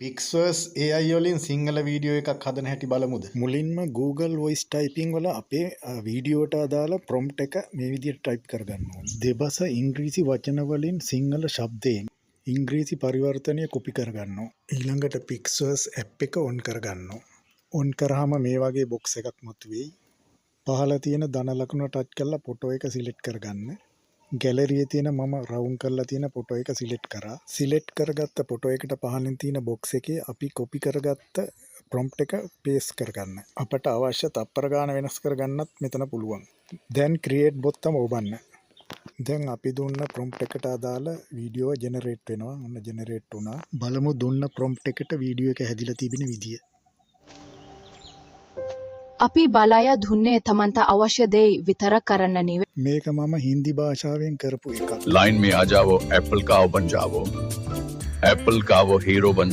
පික්ස්වර්ස් AI වලින් Sinhala video එකක් හදන හැටි බලමුද? මුලින්ම Google Voice Typing වල අපේ වීඩියෝට අදාළ prompt එක මේ විදිහට type කරගන්න ඕනේ. දෙබස ඉංග්‍රීසි වචන වලින් සිංහල ශබ්දයෙන් ඉංග්‍රීසි පරිවර්තනය කොපි කරගන්නවා. ඊළඟට පික්ස්වර්ස් app එක on කරගන්නවා. on කරාම මේ වගේ box එකක් මතුවේයි. පහළ තියෙන ධන ලකුණ touch කරලා ෆොටෝ එක select කරගන්න. ගැලරියේ තියෙන මම රවුන්ඩ් කරලා තියෙන ෆොටෝ එක සිලෙක්ට් කරා. සිලෙක්ට් කරගත්ත ෆොටෝ එකට පහළින් තියෙන බොක්ස් එකේ අපි කොපි කරගත්ත ප්‍රොම්ප්ට් එක පේස්ට් කරගන්න. අපට අවශ්‍ය තප්පර ගාන වෙනස් කරගන්නත් මෙතන පුළුවන්. දැන් ක්‍රියේට් බොත්තම ඔබන්න. දැන් අපි දුන්න ප්‍රොම්ප්ට් එකට අදාළ වීඩියෝ ජෙනරේට් වෙනවා. ඔන්න ජෙනරේට් වුණා. බලමු දුන්න ප්‍රොම්ප්ට් එකට වීඩියෝ එක හැදිලා තිබෙන විදිය. අපි බලය දුන්නේ තමන්ට අවශ්‍ය දේ විතර කරන්න නෙවෙයි. මේක මම හින්දි භාෂාවෙන් කරපු එකක්. लाइन में आ जाओ, एप्पल का बन जाओ, एप्पल का वो हीरो बन